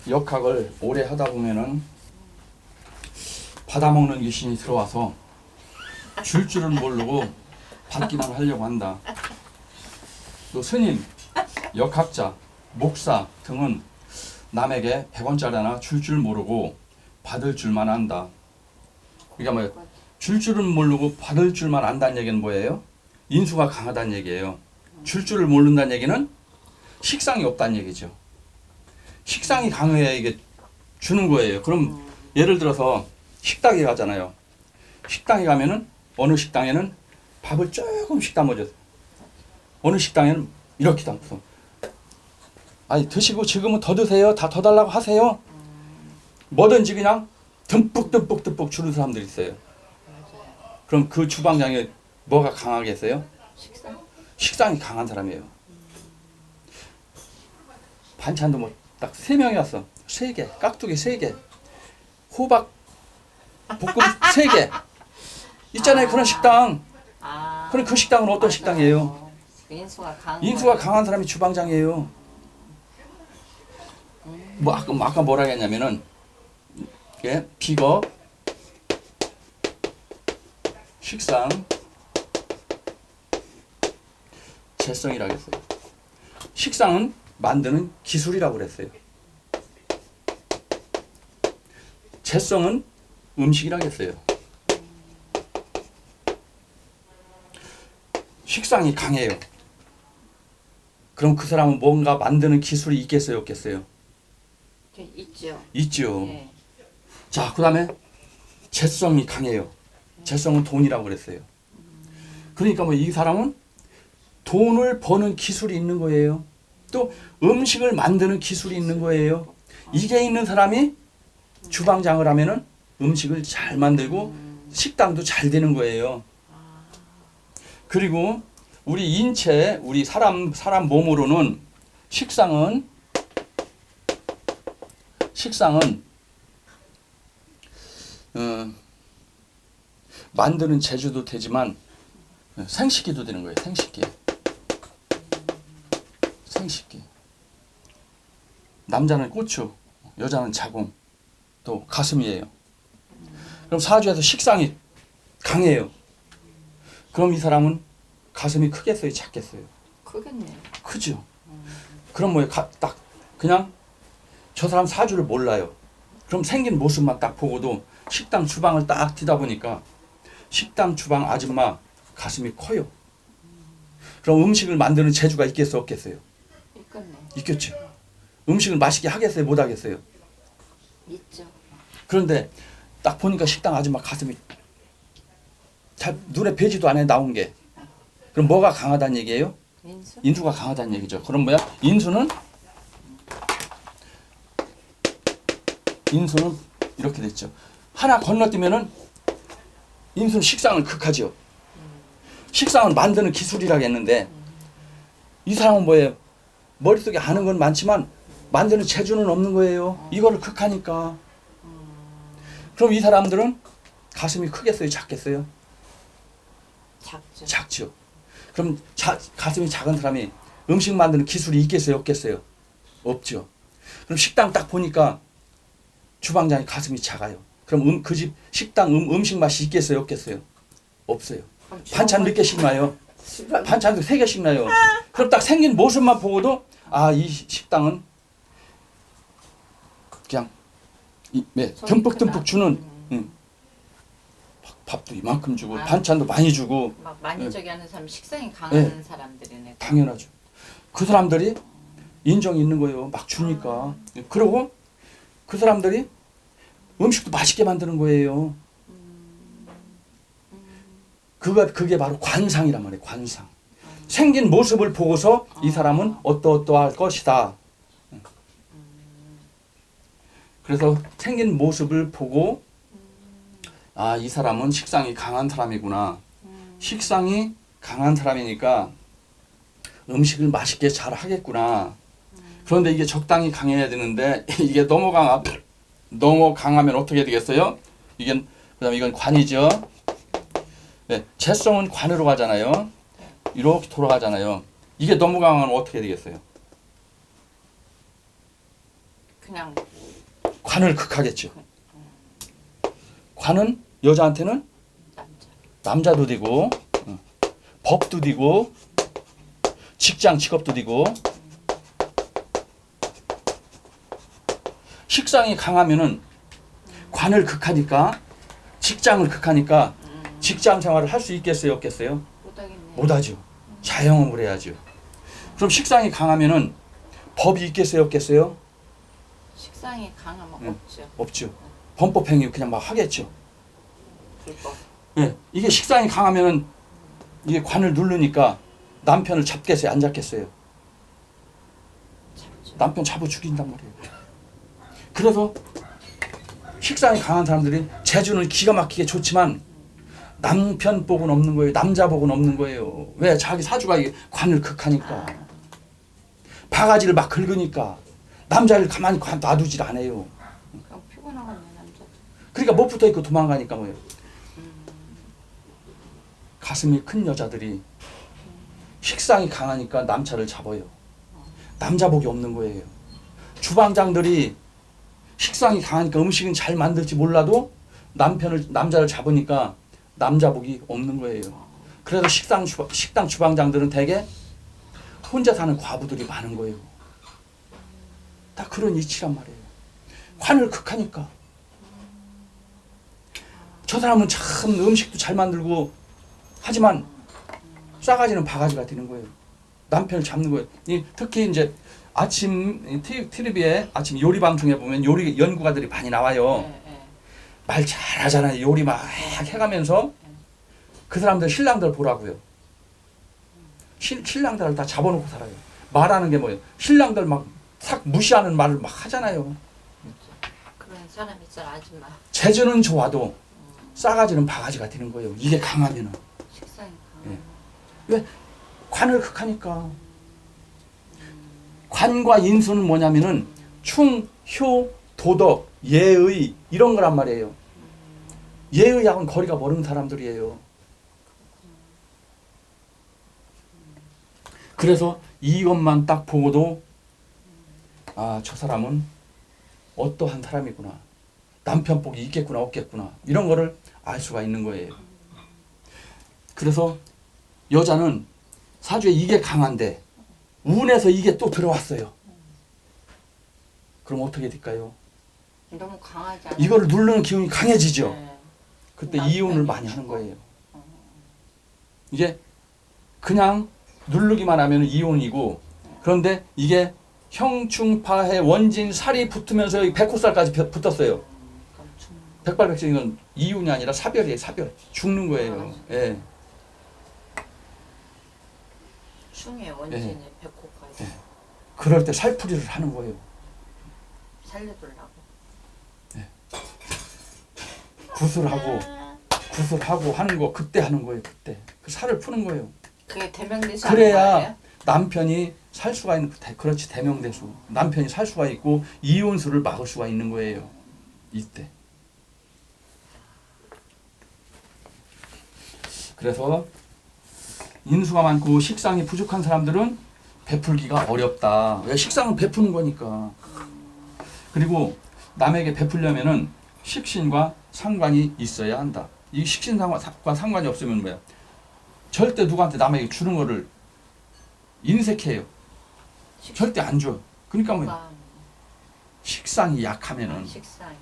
역학을 오래 하다 보면은 받아먹는 귀신이 들어와서 줄 줄은 모르고 받기만 하려고 한다. 또 스님, 역학자, 목사 등은 남에게 100원짜리나 줄 줄 모르고 받을 줄만 안다. 그러니까 뭐 줄 줄은 모르고 받을 줄만 안다는 얘기는 뭐예요? 인수가 강하다는 얘기예요. 줄 줄을 모른다는 얘기는 식상이 없다는 얘기죠. 식상이 강해야 이게 주는 거예요. 그럼 예를 들어서 식당에 가잖아요. 식당에 가면은 어느 식당에는 밥을 조금씩 담아줘. 어느 식당에는 이렇게 담고서 아니 드시고 지금은 더 드세요. 다 더 달라고 하세요. 뭐든지 그냥 듬뿍 주는 사람들이 있어요. 그럼 그 주방장에 뭐가 강하겠어요? 식상이 강한 사람이에요. 반찬도 뭐 딱 3명이 왔어. 3개, 깍두기 3개, 호박 볶음 3개. 있잖아요. 그런 식당. 그럼 그 식당은 어떤 식당이에요? 인수가 강한 사람이 주방장이에요. 뭐 아까 뭐라 했냐면은 이게 비거, 식상, 재성이라고 했어요. 식상은 만드는 기술이라고 그랬어요. 재성은 음식이라고 했어요. 식상이 강해요. 그럼 그 사람은 뭔가 만드는 기술이 있겠어요, 없겠어요? 있죠. 있죠. 네. 자, 그 다음에 재성이 강해요. 재성은 돈이라고 그랬어요. 그러니까 뭐 이 사람은 돈을 버는 기술이 있는 거예요. 또 음식을 만드는 기술이 있는 거예요. 이게 있는 사람이 주방장을 하면은 음식을 잘 만들고 식당도 잘 되는 거예요. 그리고 우리 인체, 우리 사람 몸으로는 식상은 만드는 재주도 되지만 생식기도 되는 거예요. 생식기. 남자는 고추, 여자는 자궁, 또 가슴이에요. 그럼 사주에서 식상이 강해요. 그럼 이 사람은 가슴이 크겠어요, 작겠어요? 크겠네요. 크죠. 그럼 뭐예요? 딱 그냥 저 사람 사주를 몰라요. 그럼 생긴 모습만 딱 보고도 식당 주방을 딱 뒤다 보니까 식당 주방 아줌마 가슴이 커요. 그럼 음식을 만드는 재주가 있겠어요, 없겠어요? 있겠죠. 음식을 맛있게 하겠어요, 못 하겠어요? 있죠. 그런데 딱 보니까 식당 아줌마 가슴이 잘 눈에 뵈지도 않아요, 나온 게. 그럼 뭐가 강하다는 얘기예요? 인수가 강하다는 얘기죠. 그럼 뭐야? 인수는 이렇게 됐죠. 하나 건너뛰면은 인수는 식상을 극하죠. 식상은 만드는 기술이라고 했는데 이 사람은 뭐예요? 머릿속에 아는 건 많지만 만드는 재주는 없는 거예요. 이거를 극하니까. 그럼 이 사람들은 가슴이 크겠어요, 작겠어요? 작죠. 그럼 가슴이 작은 사람이 음식 만드는 기술이 있겠어요, 없겠어요? 없죠. 그럼 식당 딱 보니까 주방장이 가슴이 작아요. 그럼 그 집 식당 음식 맛이 있겠어요, 없겠어요? 없어요. 반찬 몇 개씩 나요? 반찬도 3개씩 나요. 그럼 딱 생긴 모습만 보고도 이 식당은 그냥 듬뿍 주는 밥도 이만큼 주고 반찬도 많이 주고 막 많이 저기 하는 사람 식상이 강한 사람들이네. 당연하죠. 그 사람들이 인정이 있는 거예요. 막 주니까. 그리고 그 사람들이 음식도 맛있게 만드는 거예요. 그게 바로 관상이란 말이에요. 관상. 생긴 모습을 보고서 이 사람은 어떠할 것이다. 그래서 생긴 모습을 보고 이 사람은 식상이 강한 사람이구나. 식상이 강한 사람이니까 음식을 맛있게 잘 하겠구나. 그런데 이게 적당히 강해야 되는데 이게 너무 강하면 어떻게 되겠어요? 그다음에 이건 관이죠. 네, 재성은 관으로 가잖아요. 이렇게 돌아가잖아요. 이게 너무 강하면 어떻게 되겠어요? 그냥 관을 극하겠죠. 관은 여자한테는 남자. 남자도 되고 법도 되고 직장 직업도 되고 식상이 강하면은 관을 극하니까 직장을 극하니까 직장 생활을 할 수 있겠어요, 없겠어요? 못하겠네. 못하죠. 자영업을 해야죠. 그럼 식상이 강하면은 법이 있겠어요, 없겠어요? 식상이 강하면 네. 없죠. 없죠. 범법행위 그냥 막 하겠죠. 불법. 예, 이게 식상이 강하면은 이게 관을 누르니까 남편을 잡겠어요, 안 잡겠어요? 잡죠. 남편 잡아 죽인단 말이에요. 그래서 식상이 강한 사람들이 재주는 기가 막히게 좋지만 남편 복은 없는 거예요. 남자 복은 없는 거예요. 왜? 자기 사주가 이게 관을 극하니까. 바가지를 막 긁으니까 남자를 가만히 놔두질 않아요. 그럼 피곤하겠네 남자도. 그러니까 못 붙어 있고 도망가니까 뭐예요. 가슴이 큰 여자들이 식상이 강하니까 남자를 잡아요. 남자 복이 없는 거예요. 주방장들이 식상이 강하니까 음식은 잘 만들지 몰라도 남자를 잡으니까 남자 복이 없는 거예요. 그래서 식당 주방장들은 대개 혼자 사는 과부들이 많은 거예요. 다 그런 이치란 말이에요. 관을 극하니까. 저 사람은 참 음식도 잘 만들고 하지만 싸가지는 바가지가 되는 거예요. 남편을 잡는 거예요. 특히 이제 아침 TV에 아침 요리 방송에 보면 요리 연구가들이 많이 나와요. 네. 말 잘하잖아요. 요리 막 해가면서 그 사람들 신랑들 보라고요. 신랑들을 다 잡아놓고 살아요. 말하는 게 뭐예요? 신랑들 막 싹 무시하는 말을 막 하잖아요. 그런 사람 있잖아 아줌마. 재주는 좋아도 싸가지는 바가지가 되는 거예요. 이게 강하면은. 식상이 예. 강하면. 왜? 관을 극하니까. 관과 인수는 뭐냐면은 충, 효, 도덕, 예의 이런 거란 말이에요. 예의하고는 거리가 멀은 사람들이에요. 그래서 이것만 딱 보고도 아, 저 사람은 어떠한 사람이구나. 남편 복이 있겠구나 없겠구나. 이런 거를 알 수가 있는 거예요. 그래서 여자는 사주에 이게 강한데 운에서 이게 또 들어왔어요. 그럼 어떻게 될까요? 너무 강하지 않아. 이거를 누르는 기운이 강해지죠. 네. 그때 남편이 이혼을 많이 하는 거예요. 어. 이게 그냥 누르기만 하면 이혼이고 그런데 이게 형충파해 원진 살이 붙으면서 백호살까지 붙었어요. 그럼 죽는 백발백중 이건 이혼이 아니라 사별이에요. 사별. 죽는 거예요. 예. 충의 원진의 백호까지 예. 그럴 때 살풀이를 하는 거예요. 살려두려고. 구슬하고 하는 거 그때 하는 거예요. 그때 그 살을 푸는 거예요. 그게 대명대수 그래야 남편이 살 수가 있는 그렇지 대명대수. 남편이 살 수가 있고 이혼수를 막을 수가 있는 거예요. 이때. 그래서 인수가 많고 식상이 부족한 사람들은 베풀기가 어렵다. 왜? 식상은 베푸는 거니까. 그리고 남에게 베풀려면은 식신과 상관이 있어야 한다. 이 식신과 상관이 없으면 뭐야? 절대 누구한테 남에게 주는 거를 인색해요. 절대 안 줘. 그러니까 뭐야? 식상이 약하면은 식상이.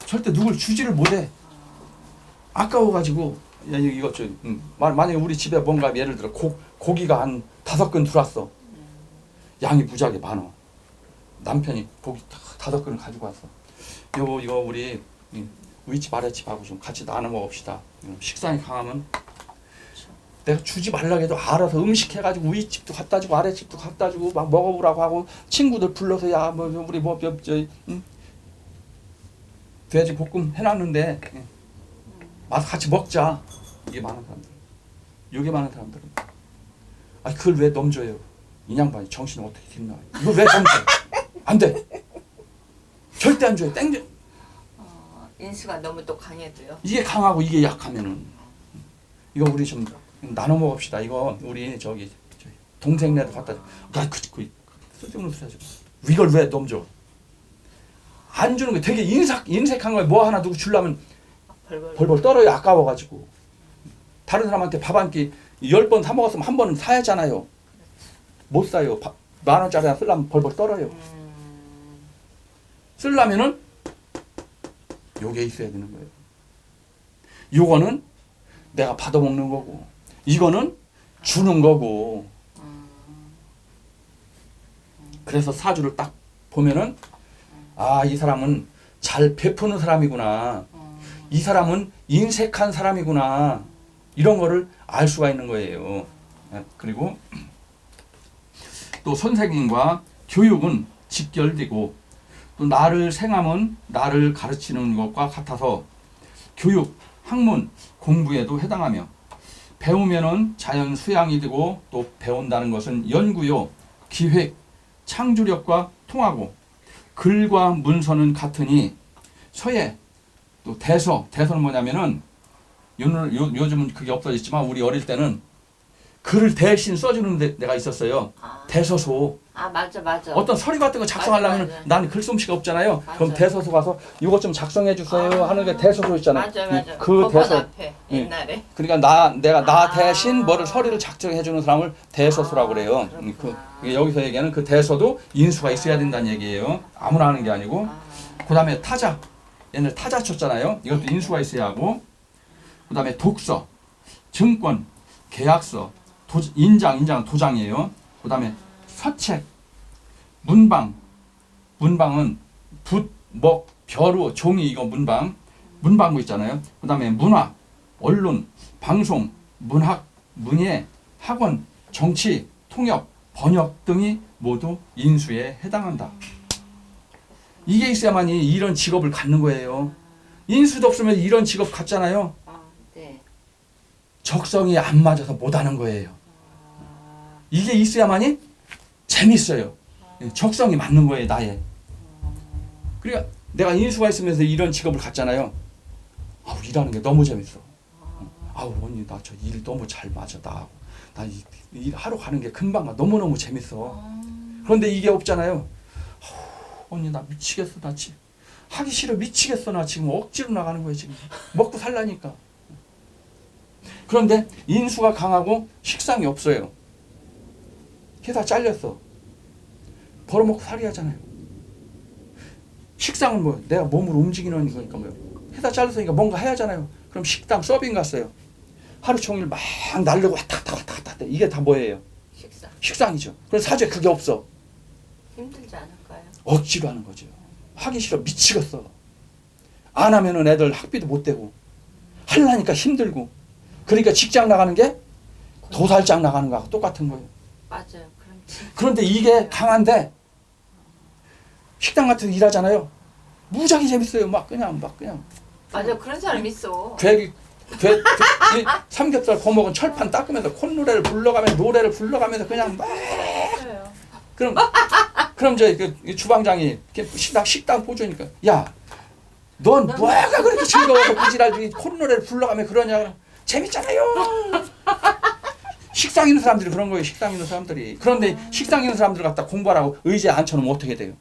절대 누굴 주지를 못해. 아까워가지고 야 이거 만약에 우리 집에 뭔가 예를 들어 고기가 한 5근 들어왔어. 양이 무지하게 많아. 남편이 고기 5근을 가지고 왔어. 이거 우리 위집 아래집하고 좀 같이 나눠 먹읍시다. 식상이 강하면 내가 주지 말라고 해도 알아서 음식 해가지고 위집도 갖다 주고 아래집도 갖다 주고 막 먹어보라고 하고 친구들 불러서 야 뭐 우리 돼지 볶음 해놨는데 와서 같이 먹자. 이게 많은 사람들. 이게 많은 사람들은 아 그걸 왜 넘줘요? 이 양반이 정신이 어떻게 됐나? 이거 왜 넘줘? 안 돼. 절대 안 줘요. 땡겨. 인수가 너무 또 강해도요. 이게 강하고 이게 약하면은 이거 우리 좀 나눠 먹읍시다. 이거 우리 저기 동생네도 갖다 줘. 그 쓸데없는 소리 하지 마. 이걸 왜 넘줘? 안 주는 거 되게 인색한 거예요. 뭐 하나 누구 주려면 벌벌. 벌벌 떨어요. 아까워가지고. 다른 사람한테 밥 한 끼 10번 사 먹었으면 한 번은 사야잖아요. 못 사요. 10,000원짜리 하나 쓰려면 벌벌 떨어요. 쓰려면은 요게 있어야 되는 거예요. 요거는 내가 받아먹는 거고, 이거는 주는 거고. 그래서 사주를 딱 보면은 아, 이 사람은 잘 베푸는 사람이구나. 이 사람은 인색한 사람이구나. 이런 거를 알 수가 있는 거예요. 그리고 또 선생님과 교육은 직결되고, 또 나를 생하면 나를 가르치는 것과 같아서 교육, 학문, 공부에도 해당하며, 배우면은 자연 수양이 되고, 또 배운다는 것은 연구요, 기획, 창조력과 통하고, 글과 문서는 같으니 서예, 또 대서는 뭐냐면은 요즘은 그게 없어졌지만 우리 어릴 때는 글을 대신 써주는 데가 있었어요. 대서소. 맞아. 어떤 서류 같은 거 작성하려면 맞아. 난 글솜씨가 없잖아요. 맞아. 그럼 대서소 가서 이것 좀 작성해 주세요 하는 게 대서소 있잖아요. 맞아. 그 법원 대서. 앞에 옛날에. 그러니까 내가 나 아. 대신 뭐를 서류를 작성해 주는 사람을 대서소라고 그래요. 그렇구나. 여기서 얘기하는 그 대서도 인수가 있어야 된다는 얘기예요. 아무나 하는 게 아니고. 그다음에 타자. 옛날 타자 쳤잖아요. 이것도 인수가 있어야 하고. 그다음에 독서, 증권, 계약서, 인장은 도장이에요. 그다음에 서책, 문방은 붓, 먹, 벼루, 종이, 이거 문방구 있잖아요. 그다음에 문화, 언론, 방송, 문학, 문예, 학원, 정치, 통역, 번역 등이 모두 인수에 해당한다. 이게 있어야만이 이런 직업을 갖는 거예요. 인수도 없으면 이런 직업 갖잖아요. 네. 적성이 안 맞아서 못하는 거예요. 이게 있어야만이 재밌어요. 적성이 맞는 거예요, 나에. 그러니까 내가 인수가 있으면서 이런 직업을 갖잖아요. 아우, 일하는 게 너무 재밌어. 아우, 언니 나 저 일 너무 잘 맞아 나하고. 나 일 하러 가는 게 금방 가. 너무너무 재밌어. 그런데 이게 없잖아요. 언니 나 미치겠어. 나 지금 하기 싫어. 미치겠어. 나 지금 억지로 나가는 거예요. 지금 먹고 살라니까. 그런데 인수가 강하고 식상이 없어요. 회사 잘렸어. 벌어먹고 살이 하잖아요. 식상은 뭐 내가 몸을 움직이는 거니까 뭐요. 회사 잘렸으니까 뭔가 해야 하잖아요. 그럼 식당 서빙 갔어요. 하루 종일 막 날르고 왔다 갔다. 이게 다 뭐예요? 식상이죠. 그래서 사주에 그게 없어. 힘들지 않을까요? 억지로 하는 거죠. 하기 싫어. 미치겠어. 안 하면은 애들 학비도 못 대고. 하려니까 힘들고. 그러니까 직장 나가는 게 도살장 나가는 거하고 똑같은 거예요. 맞아요. 그런데 이게 강한데 식당 같은 데 일하잖아요. 무지하게 재밌어요. 막 그냥. 맞아. 그런 사람 있어. 이 삼겹살 거먹은 철판 닦으면서 콧노래를 불러가면서 노래를 불러가면서 그냥 막. 그럼 그 주방장이 식당 보조니까 야, 넌 뭐가 그렇게 즐거워서 부지런히 콧노래를 불러가며 그러냐. 재밌잖아요. 식상 있는 사람들이 그런 거예요. 식상 있는 사람들이. 그런데 식상 있는 사람들 갖다 공부하라고 의자에 앉혀놓으면 어떻게 돼요?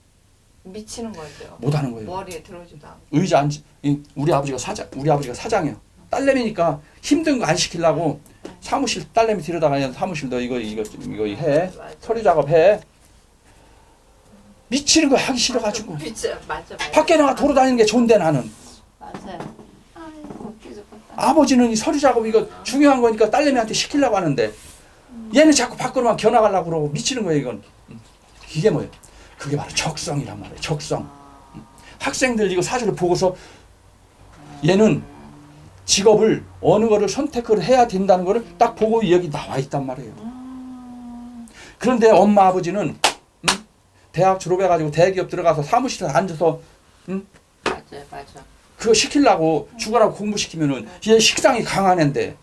미치는 거죠. 못하는 거예요. 머리에 들어오지도 않고. 의자 우리 아버지가 사장이에요. 딸내미니까 힘든 거 안 시키려고 사무실 딸내미 데려다가 사무실 너 이거 해. 맞아. 서류 작업해. 미치는 거 하기 싫어가지고. 맞아. 밖에 나가 돌아다니는 게 좋은데 나는. 맞아요. 아이고 웃겨 죽겠다. 아버지는 이 서류 작업 이거 중요한 거니까 딸내미한테 시키려고 하는데 얘는 자꾸 밖으로만 겨나가려고 그러고 미치는 거예요. 이건. 이게 뭐예요? 그게 바로 적성이란 말이에요. 적성. 학생들 이거 사주를 보고서 얘는 직업을 어느 거를 선택을 해야 된다는 거를 딱 보고 여기 나와 있단 말이에요. 그런데 엄마 아버지는 대학 졸업해가지고 대기업 들어가서 사무실에 앉아서 맞아. 그거 시키려고 죽으라고 공부시키면은 얘 식상이 강한 애인데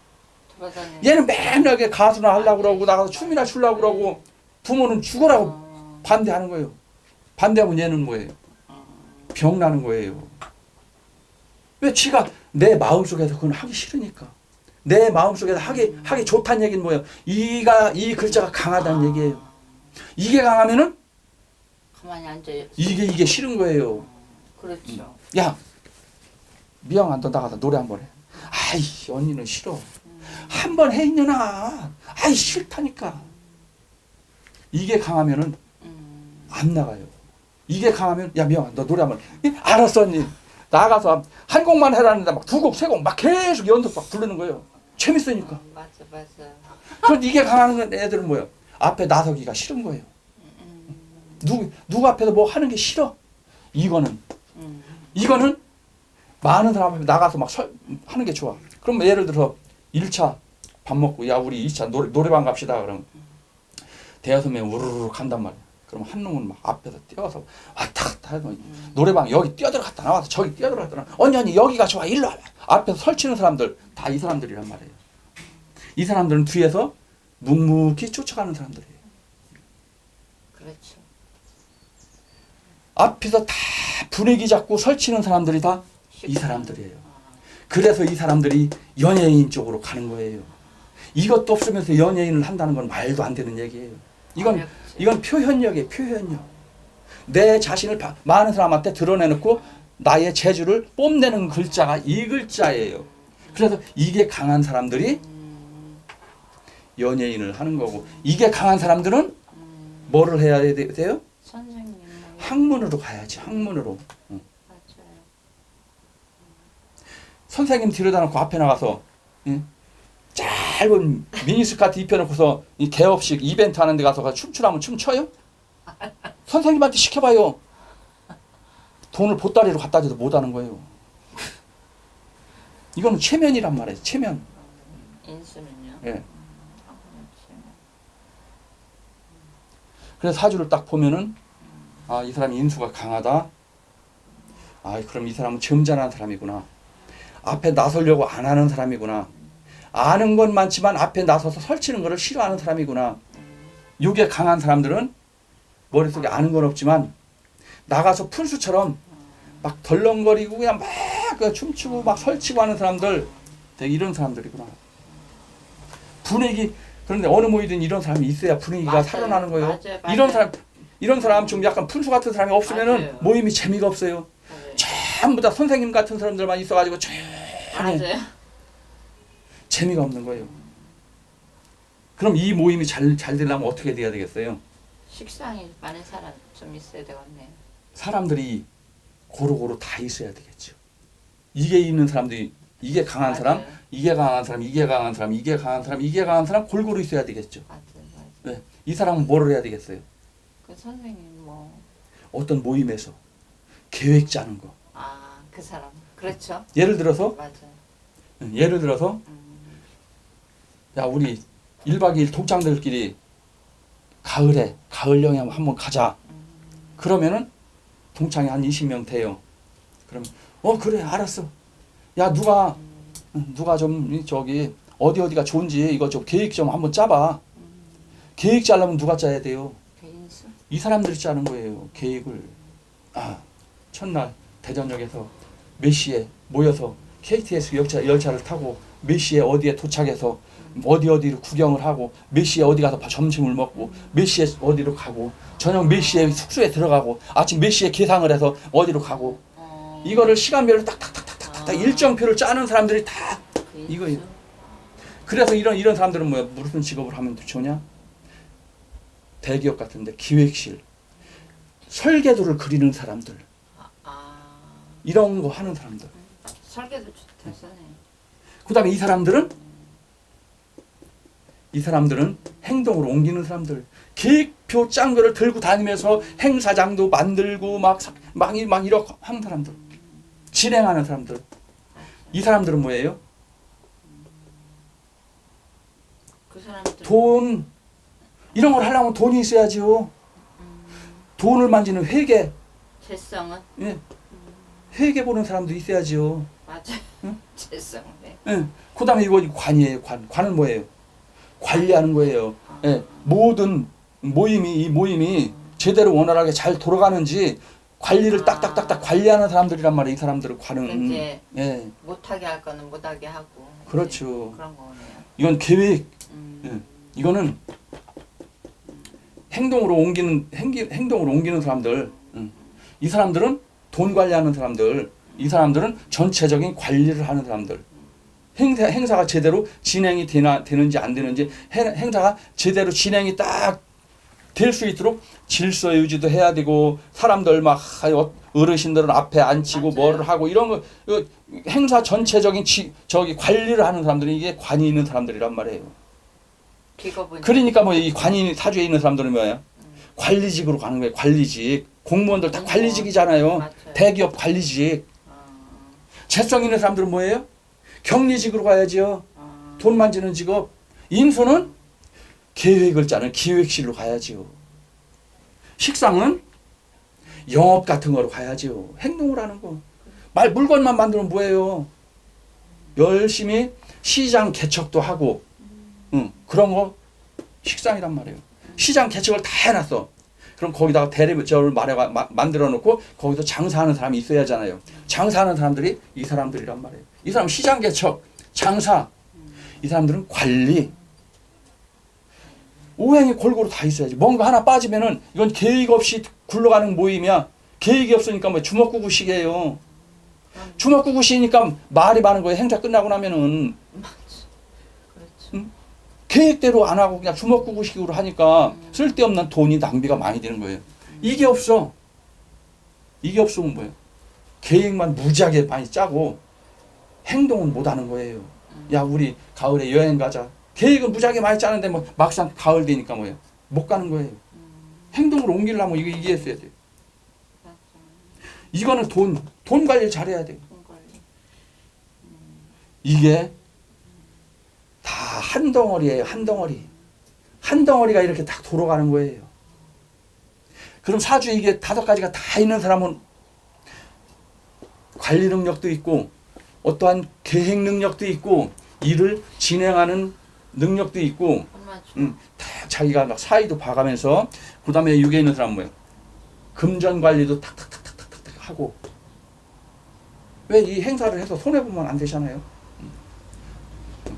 얘는 맨날 가수나 하려고 그러고 나가서 춤이나 추려고 그러고 부모는 죽으라고 반대하는 거예요. 반대하면 얘는 뭐예요? 병나는 거예요. 왜 지가 내 마음속에서 그건 하기 싫으니까. 내 마음속에서 하기 좋다는 얘기는 뭐예요? 이 글자가 강하다는 얘기예요. 이게 강하면은 가만히 앉아요. 이게 싫은 거예요. 그렇죠. 야, 미영아 너 나가서 노래 한번 해. 아이 언니는 싫어. 한번 해 있느나. 아이 싫다니까. 이게 강하면은 안 나가요. 이게 강하면 야 미영아 너 노래 한번 해. 알았어 언니. 나가서 한 곡만 해라는데 막 두 곡 세 곡 막 계속 연속 막 부르는 거예요. 재밌으니까. 맞아 맞아. 그런데 이게 강한 애들은 뭐예요? 앞에 나서기가 싫은 거예요. 누구 앞에서 뭐 하는 게 싫어. 이거는 많은 사람 앞에 나가서 막 하는 게 좋아. 그럼 예를 들어 1차 밥 먹고 야 우리 2차 노래방 갑시다. 그럼 대여섯 명 우르르 간단 말이야. 그럼 한 놈은 막 앞에서 뛰어서 왔다 갔다 해서 노래방 여기 뛰어들어갔다 나와서 저기 뛰어들어갔다 나와. 언니 여기가 좋아 일로 와봐. 앞에서 설치는 사람들 다 이 사람들이란 말이에요. 이 사람들은 뒤에서 묵묵히 쫓아가는 사람들이에요. 그렇죠. 앞에서 다 분위기 잡고 설치는 사람들이 다 이 사람들이에요. 그래서 이 사람들이 연예인 쪽으로 가는 거예요. 이것도 없으면서 연예인을 한다는 건 말도 안 되는 얘기예요. 이건 표현력이에요. 표현력. 내 자신을 많은 사람한테 드러내놓고 나의 재주를 뽐내는 글자가 이 글자예요. 그래서 이게 강한 사람들이 연예인을 하는 거고 이게 강한 사람들은 뭐를 해야 돼요? 선생님. 학문으로 가야지. 학문으로. 맞아요. 선생님 뒤로다 놓고 앞에 나가서 짧은 미니스커트 입혀놓고서 이 개업식 이벤트 하는 데 가서 춤추라면 춤춰요? 선생님한테 시켜봐요. 돈을 보따리로 갖다 줘도 못하는 거예요. 이거는 체면이란 말이에요. 체면. 인수는요? 예. 그래서 사주를 딱 보면은 아, 이 사람이 인수가 강하다. 아, 그럼 이 사람은 점잖은 사람이구나. 앞에 나서려고 안 하는 사람이구나. 아는 건 많지만 앞에 나서서 설치는 것을 싫어하는 사람이구나. 이게 강한 사람들은 머릿속에 아는 건 없지만 나가서 푼수처럼 막 덜렁거리고 그냥 막 춤추고 막 설치고 하는 사람들 되게 이런 사람들이구나. 분위기 그런데 어느 모이든 이런 사람이 있어야 분위기가 맞아요. 살아나는 거예요. 맞아요. 이런 사람 좀 약간 푼수 같은 사람이 없으면은 맞아요. 모임이 재미가 없어요. 맞아요. 전부 다 선생님 같은 사람들만 있어가지고 조용히 맞아요. 재미가 없는 거예요. 그럼 이 모임이 잘 되려면 어떻게 돼야 되겠어요? 식상이 많은 사람 좀 있어야 되겠네요. 사람들이 고루고루 다 있어야 되겠죠. 이게 있는 사람들이 이게 강한 맞아요. 사람, 이게 강한 사람, 이게 강한 사람, 이게 강한 사람, 이게 강한 사람 골고루 있어야 되겠죠. 맞아요. 맞아요. 네. 이 사람은 뭐를 해야 되겠어요? 그 선생님 뭐 어떤 모임에서 계획 짜는 거. 그 사람. 그렇죠. 예를 들어서 맞아요. 야 우리 1박 2일 동창들끼리 가을 여행 한번 가자. 그러면은 동창이 한 20명 돼요. 그러면 그래 알았어. 야 누가 좀 저기 어디가 좋은지 이거 좀 계획 좀 한번 짜봐. 계획 짜려면 누가 짜야 돼요? 개인수. 이 사람들이 짜는 거예요. 계획을. 첫날 대전역에서 몇 시에 모여서 KTX 열차를 타고 몇 시에 어디에 도착해서 어디로 구경을 하고 몇 시에 어디 가서 점심을 먹고 몇 시에 어디로 가고 저녁 몇 시에 숙소에 들어가고 아침 몇 시에 계상을 해서 어디로 가고 이거를 시간별로 딱딱딱딱딱 일정표를 짜는 사람들이 다 이거예요. 그래서 이런 사람들은 뭐야? 무슨 직업을 하면 좋냐? 대기업 같은데 기획실, 설계도를 그리는 사람들, 이런 거 하는 사람들. 설계도 좋다 써네. 그다음에 이 사람들은 행동으로 옮기는 사람들. 계획표 짠 거를 들고 다니면서 행사장도 만들고 막 이렇게 하는 사람들. 진행하는 사람들. 이 사람들은 뭐예요? 그 사람들 돈 이런 걸 하려면 돈이 있어야죠. 돈을 만지는 회계. 재성은 예. 회계 보는 사람도 있어야죠. 맞아. 응? 재성. 네. 예. 그다음에 이거 관이에요. 관은 뭐예요? 관리하는 거예요. 예. 모든 이 모임이 제대로 원활하게 잘 돌아가는지 관리를 딱딱딱딱 관리하는 사람들이란 말이에요. 이 사람들은 관은. 이제 예. 못하게 할 거는 못하게 하고. 그렇죠. 그런 거네요. 이건 계획. 예. 이거는 행동으로 옮기는 사람들. 이 사람들은 돈 관리하는 사람들, 이 사람들은 전체적인 관리를 하는 사람들. 행사가 제대로 진행이 되는지 안 되는지, 행사가 제대로 진행이 딱 될 수 있도록 질서 유지도 해야 되고, 사람들 막 어르신들은 앞에 앉히고 맞아요. 뭐를 하고 이런 거, 행사 전체적인 저기 관리를 하는 사람들은 이게 관이 있는 사람들이란 말이에요. 직업은 그러니까 뭐 이 관이 사주에 있는 사람들은 뭐예요? 관리직으로 가는 거예요. 관리직. 공무원들 다 공무원. 관리직이잖아요. 맞아요. 대기업 관리직. 재성 있는 사람들은 뭐예요? 격리직으로 가야죠. 돈 만지는 직업. 인수는 계획을 짜는 기획실로 가야지요. 식상은 영업 같은 거로 가야지요. 행동을 하는 거. 물건만 만들면 뭐예요? 열심히 시장 개척도 하고, 그런 거 식상이란 말이에요. 시장 개척을 다 해놨어. 그럼 거기다가 대리점을 만들어 놓고 거기서 장사하는 사람이 있어야 하잖아요. 장사하는 사람들이 이 사람들이란 말이에요. 이 사람 시장 개척, 장사. 이 사람들은 관리. 오행이 골고루 다 있어야지. 뭔가 하나 빠지면은 이건 계획 없이 굴러가는 모임이야. 계획이 없으니까 뭐 주먹구구식이에요. 주먹구구식이니까 말이 많은 거예요. 행사 끝나고 나면은. 그렇죠. 계획대로 안 하고 그냥 주먹구구식으로 하니까 쓸데없는 돈이 낭비가 많이 되는 거예요. 이게 없어. 이게 없으면 뭐예요? 계획만 무지하게 많이 짜고 행동은 못 하는 거예요. 야, 우리 가을에 여행 가자. 계획은 무지하게 많이 짜는데 뭐 막상 가을 되니까 뭐예요? 못 가는 거예요. 행동으로 옮기려면 이거 이해했어야 돼요. 이거는 돈 관리 잘해야 돼요. 돈 관리. 이게 다 한 덩어리예요. 한 덩어리. 한 덩어리가 이렇게 딱 돌아가는 거예요. 그럼 사주에 이게 5가지가 다 있는 사람은 관리 능력도 있고 어떠한 계획 능력도 있고 일을 진행하는 능력도 있고 다 자기가 막 사이도 봐가면서 그 다음에 6에 있는 사람은 뭐예요? 금전 관리도 탁탁탁탁탁탁 하고 왜 이 행사를 해서 손해보면 안 되잖아요.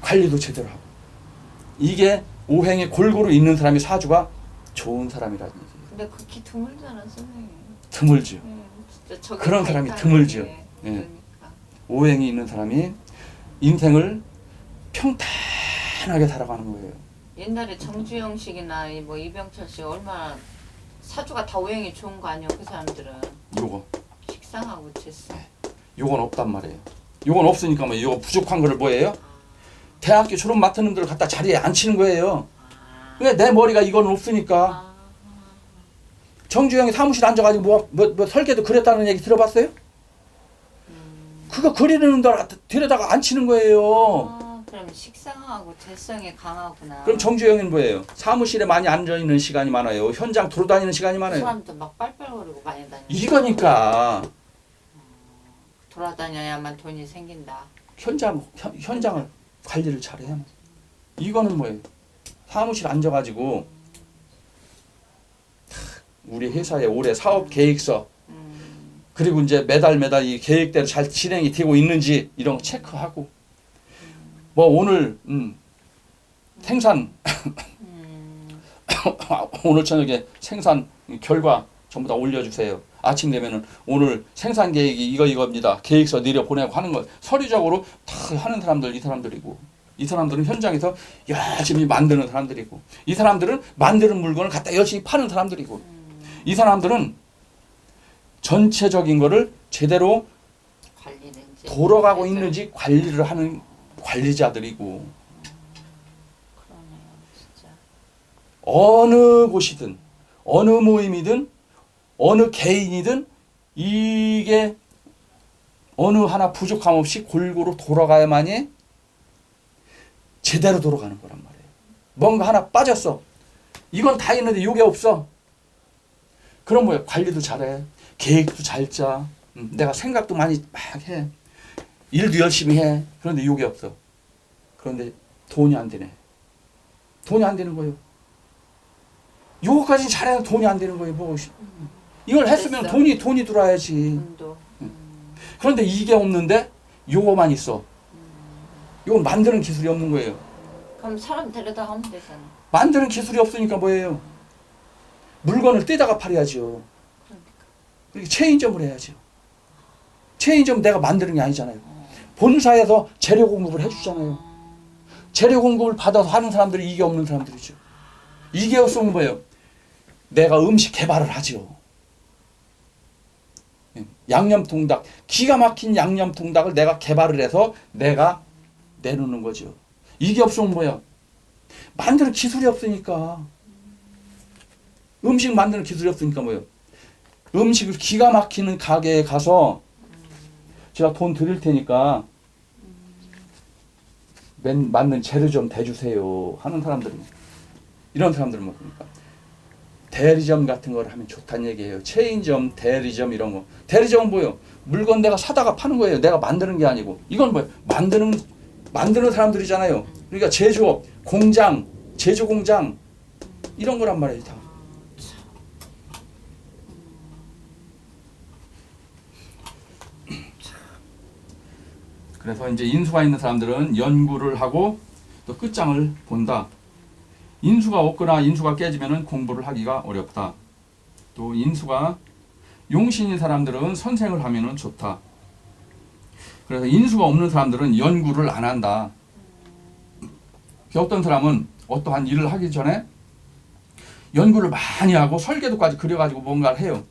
관리도 제대로 하고 이게 오행에 골고루 있는 사람이 사주가 좋은 사람이라는 얘기예요. 근데 그렇게 드물잖아, 선생님. 드물죠. 진짜 저게 그런 다 사람이 있다는 드물죠. 게. 예. 그러니까. 오행이 있는 사람이 인생을 평탄하게 살아가는 거예요. 옛날에 정주영식이나 뭐 이병철 씨 얼마나 사주가 다 오행이 좋은 거 아니야, 그 사람들은. 요거 식상하고 재성. 요건 없단 말이에요. 요건 없으니까 뭐 요거 부족한 거를 뭐예요? 대학교 졸업 맡은 놈들 갖다 자리에 앉히는 거예요. 왜 내 머리가 이건 없으니까. 정주영이 사무실 앉아가지고 뭐 설계도 그렸다는 얘기 들어봤어요? 그거 그리는 데 데려다가 앉히는 거예요. 그럼 식상하고 재성이 강하구나. 그럼 정주영은 뭐예요? 사무실에 많이 앉아있는 시간이 많아요. 현장 돌아다니는 시간이 그 많아요. 사람도 막 빨빨거리고 많이 다니고. 이거니까 돌아다녀야만 돈이 생긴다. 현장을 관리를 잘해야. 이거는 뭐예요? 사무실 앉아가지고 우리 회사의 올해 사업 계획서 그리고 이제 매달 이 계획대로 잘 진행이 되고 있는지 이런 거 체크하고 뭐 오늘 생산 오늘 저녁에 생산 결과 전부 다 올려주세요. 아침 되면은 오늘 생산 계획이 이거입니다. 계획서 내려 보내고 하는 거 서류적으로 다 하는 사람들 이 사람들이고 이 사람들은 현장에서 열심히 만드는 사람들이고 이 사람들은 만드는 물건을 갖다 열심히 파는 사람들이고 이 사람들은 전체적인 거를 제대로 관리는지 돌아가고 있는지 관리를 하는 관리자들이고 그러네요, 진짜. 어느 곳이든 어느 모임이든 어느 개인이든 이게 어느 하나 부족함 없이 골고루 돌아가야만이 제대로 돌아가는 거란 말이에요. 뭔가 하나 빠졌어. 이건 다 있는데 이게 없어. 그럼 뭐야? 관리도 잘해. 계획도 잘 짜. 내가 생각도 많이 막 해. 일도 열심히 해. 그런데 이게 없어. 그런데 돈이 안 되네. 돈이 안 되는 거예요. 요거까지 잘해야 돈이 안 되는 거예요. 뭐 이걸 했으면 됐어. 돈이 들어와야지. 돈도. 그런데 이게 없는데 요거만 있어. 이건 만드는 기술이 없는 거예요. 그럼 사람 데려다 하면 되잖아. 만드는 기술이 없으니까 뭐예요? 물건을 떼다가 팔아야죠. 그러니까. 그렇게 체인점을 해야죠. 체인점 내가 만드는 게 아니잖아요. 본사에서 재료 공급을 해주잖아요. 재료 공급을 받아서 하는 사람들이 이게 없는 사람들이죠. 이게 없으면 뭐예요? 내가 음식 개발을 하죠. 양념통닭, 기가 막힌 양념통닭을 내가 개발을 해서 내가 내놓는 거죠. 이게 없으면 뭐야? 만드는 기술이 없으니까. 음식 만드는 기술이 없으니까 뭐예요? 음식을 기가 막히는 가게에 가서 제가 돈 드릴 테니까 맞는 재료 좀 대주세요 하는 사람들이 이런 사람들 뭐 그러니까 대리점 같은 걸 하면 좋다는 얘기예요. 체인점, 대리점 이런 거. 대리점은 뭐예요? 물건 내가 사다가 파는 거예요. 내가 만드는 게 아니고. 이건 뭐예요? 만드는 사람들이잖아요. 그러니까 제조업, 공장, 제조 공장 이런 거란 말이에요. 다. 그래서 이제 인수가 있는 사람들은 연구를 하고 또 끝장을 본다. 인수가 없거나 인수가 깨지면은 공부를 하기가 어렵다. 또 인수가 용신인 사람들은 선생을 하면은 좋다. 그래서 인수가 없는 사람들은 연구를 안 한다. 어떤 사람은 어떠한 일을 하기 전에 연구를 많이 하고 설계도까지 그려가지고 뭔가를 해요.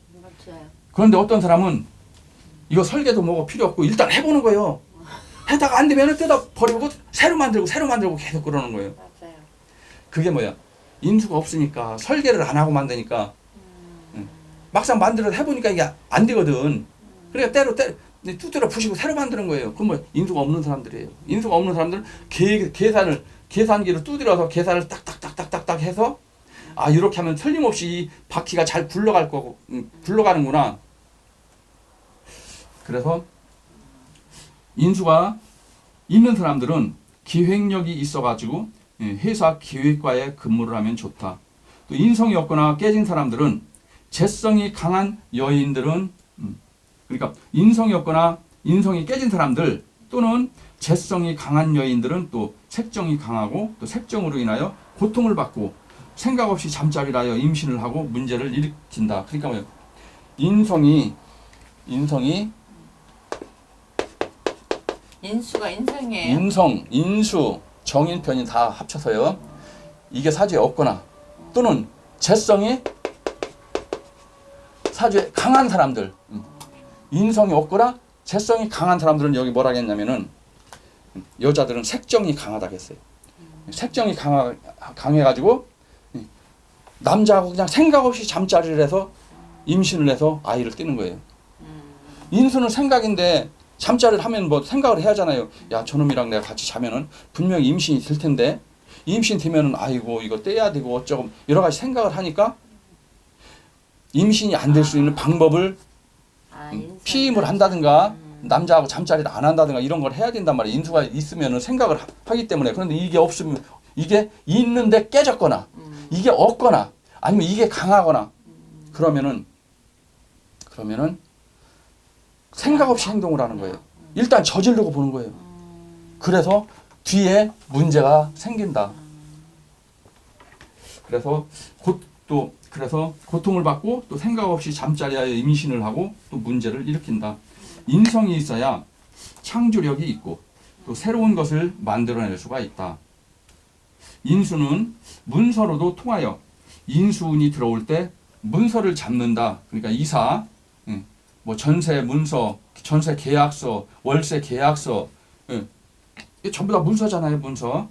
그런데 어떤 사람은 이거 설계도 뭐가 필요 없고 일단 해보는 거예요. 해다가 안 되면 뜯어버리고 새로 만들고 계속 그러는 거예요. 맞아요. 그게 뭐야? 인수가 없으니까 설계를 안 하고 만드니까 막상 만들어서 해보니까 이게 안 되거든. 그러니까 때로 두드려 부시고 새로 만드는 거예요. 그럼 뭐 인수가 없는 사람들이에요. 인수가 없는 사람들은 계산기를 두드려서 계산을 딱딱딱딱딱 해서 아 이렇게 하면 틀림없이 이 바퀴가 잘 굴러갈 거고 굴러가는구나. 그래서 인수가 있는 사람들은 기획력이 있어가지고 회사 기획과에 근무를 하면 좋다. 또 인성이 없거나 깨진 사람들은 재성이 강한 여인들은 그러니까 인성이 없거나 인성이 깨진 사람들 또는 재성이 강한 여인들은 또 색정이 강하고 또 색정으로 인하여 고통을 받고 생각 없이 잠자리를 하여 임신을 하고 문제를 일으킨다. 그러니까 뭐예요? 인수가 인성이에요. 인수, 정인편이 다 합쳐서요. 이게 사주에 없거나 또는 재성이 사주에 강한 사람들, 인성이 없거나 재성이 강한 사람들은 여기 뭐라 했냐면은 여자들은 색정이 강하다고 했어요. 색정이 강해가지고 남자하고 그냥 생각 없이 잠자리를 해서 임신을 해서 아이를 띠는 거예요. 인수는 생각인데 잠자리를 하면 뭐 생각을 해야 하잖아요. 야, 저놈이랑 내가 같이 자면은 분명히 임신이 될 텐데 임신 되면은 아이고 이거 떼야 되고 어쩌고 여러 가지 생각을 하니까 임신이 안 될 수 있는 방법을 피임을 한다든가 남자하고 잠자리를 안 한다든가 이런 걸 해야 된단 말이에요. 인수가 있으면은 생각을 하기 때문에. 그런데 이게 없으면 이게 있는데 깨졌거나 이게 없거나 아니면 이게 강하거나 그러면은 생각 없이 행동을 하는 거예요. 일단 저지르고 보는 거예요. 그래서 뒤에 문제가 생긴다. 그래서 고통을 받고 또 생각 없이 잠자리하여 임신을 하고 또 문제를 일으킨다. 인성이 있어야 창조력이 있고 또 새로운 것을 만들어낼 수가 있다. 인수는 문서로도 통하여 인수운이 들어올 때 문서를 잡는다. 그러니까 이사, 뭐 전세 문서, 전세 계약서, 월세 계약서, 이게 전부 다 문서잖아요, 문서.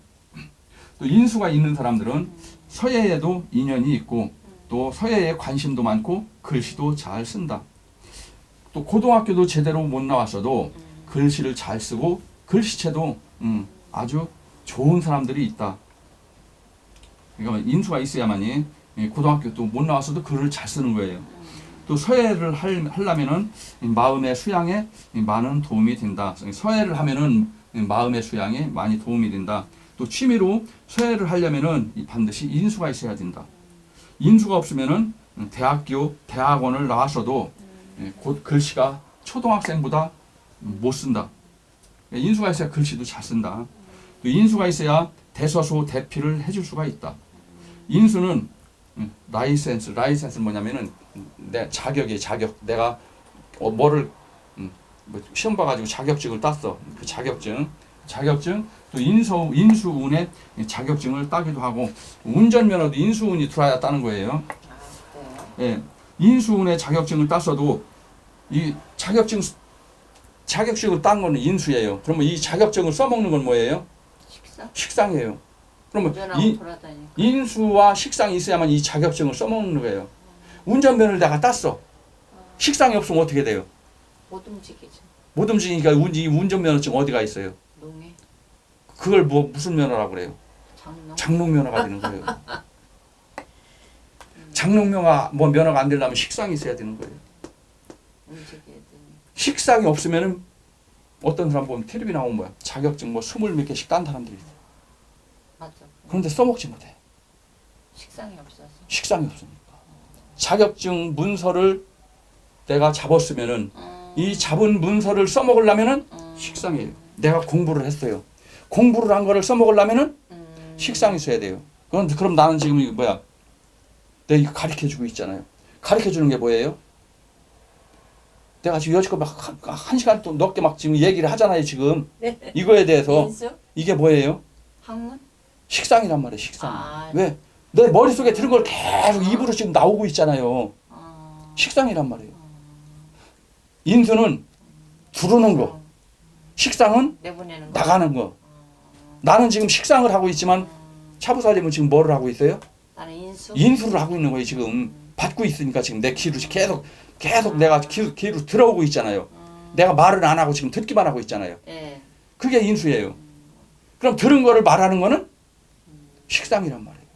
또 인수가 있는 사람들은 서예에도 인연이 있고 또 서예에 관심도 많고 글씨도 잘 쓴다. 또 고등학교도 제대로 못 나왔어도 글씨를 잘 쓰고 글씨체도 아주 좋은 사람들이 있다. 그러니까 인수가 있어야만이 고등학교도 못 나왔어도 글을 잘 쓰는 거예요. 또 서예를 하려면은 마음의 수양에 많은 도움이 된다. 서예를 하면은 마음의 수양에 많이 도움이 된다. 또 취미로 서예를 하려면은 반드시 인수가 있어야 된다. 인수가 없으면은 대학원을 나왔어도 곧 글씨가 초등학생보다 못 쓴다. 인수가 있어야 글씨도 잘 쓴다. 또 인수가 있어야 대서소 대피를 해줄 수가 있다. 인수는 라이센스는 뭐냐면은 내 자격이에요. 자격. 내가 뭐를 뭐 시험 봐가지고 자격증을 땄어. 그 자격증 또 인수운의 자격증을 따기도 하고 운전면허도 인수운이 들어야 따는 거예요. 아, 네. 예, 인수운의 자격증을 땄어도 이 자격증을 딴 거는 인수예요. 그러면 이 자격증을 써먹는 건 뭐예요? 식상이에요. 그러면 돌아다니까. 인수와 식상이 있어야만 이 자격증을 써먹는 거예요. 운전면허를 내가 땄어. 식상이 없으면 어떻게 돼요? 못 움직이죠. 못 움직이니까 이 운전면허증 어디가 있어요? 농에 그걸 뭐 무슨 면허라고 그래요? 장롱. 장롱면허가 되는 거예요. 장롱면허가 뭐 면허가 안 되려면 식상이 있어야 되는 거예요. 움직여야 되니. 식상이 없으면은 어떤 사람 보면 텔레비 나오면 뭐야? 자격증 뭐 20몇 개씩 딴 사람들이 있어요. 맞아. 그런데 써먹지 못해. 식상이 없어서. 식상이 없으니까. 자격증 문서를 내가 잡았으면은 이 잡은 문서를 써먹으려면은 식상이에요. 내가 공부를 했어요. 공부를 한 거를 써먹으려면은 식상이 있어야 돼요. 그럼 나는 지금 이거 뭐야? 내가 이거 가르쳐주고 있잖아요. 가르쳐주는 게 뭐예요? 내가 지금 여지껏 막 한 시간 또 넘게 막 지금 얘기를 하잖아요. 지금 네. 이거에 대해서 인수? 이게 뭐예요? 학문? 식상이란 말이에요. 식상. 아. 왜? 내 머릿속에 들은 걸 계속 입으로 지금 나오고 있잖아요. 식상이란 말이에요. 인수는 들어오는 거. 식상은 내보내는 거. 나가는 거. 나는 지금 식상을 하고 있지만 차부살림은 지금 뭐를 하고 있어요? 나는 인수. 인수를 하고 있는 거예요. 지금 받고 있으니까 지금 내 귀로 계속 내가 귀로 들어오고 있잖아요. 내가 말을 안 하고 지금 듣기만 하고 있잖아요. 예. 그게 인수예요. 그럼 들은 거를 말하는 거는 식상이란 말이에요.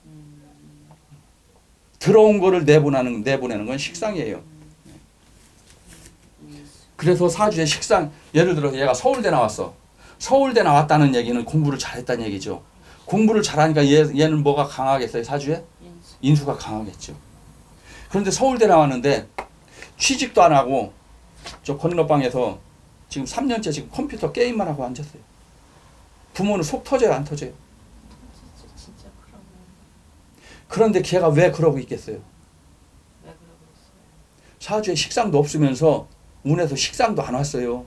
들어온 거를 내보내는 건 식상이에요. 그래서 사주의 식상, 예를 들어서 얘가 서울대 나왔어. 서울대 나왔다는 얘기는 공부를 잘했다는 얘기죠. 공부를 잘하니까 얘는 뭐가 강하겠어요? 사주에? 인수가 강하겠죠. 그런데 서울대 나왔는데 취직도 안 하고 저 건너방에서 지금 3년째 지금 컴퓨터 게임만 하고 앉았어요. 부모는 속 터져요, 안 터져요? 진짜 그러면 그런데 걔가 왜 그러고 있겠어요? 왜 그러고 있어요? 사주에 식상도 없으면서 운에서 식상도 안 왔어요.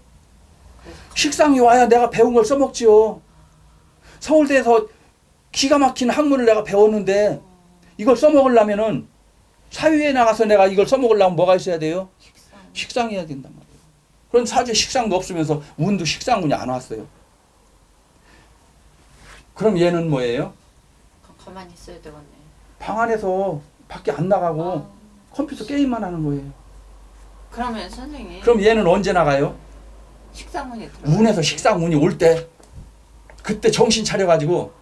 그래서 식상이 와야 내가 배운 걸 써먹지요. 서울대에서 기가 막힌 학문을 내가 배웠는데 이걸 써먹으려면은 사회에 나가서 내가 이걸 써먹으려면 뭐가 있어야 돼요? 식상해야 된단 말이에요. 그런 사주에 식상도 없으면서 운도 식상운이 안 왔어요. 그럼 얘는 뭐예요? 가만히 있어야 되겠네. 방 안에서 밖에 안 나가고 컴퓨터 게임만 하는 거예요. 그러면 선생님. 그럼 얘는 언제 나가요? 식상문이 들어. 운에서 식상운이 올 때 그때 정신 차려가지고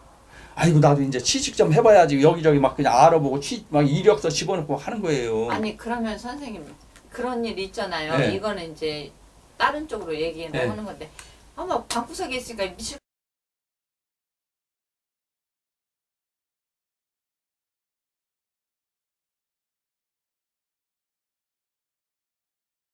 아이고 나도 이제 취직 좀 해봐야지 여기저기 막 그냥 알아보고 막 이력서 집어넣고 하는 거예요. 아니 그러면 선생님 그런 일 있잖아요. 네. 이거는 이제 다른 쪽으로 얘기해 네. 나오는 건데 아마 방구석에 있으니까 미칠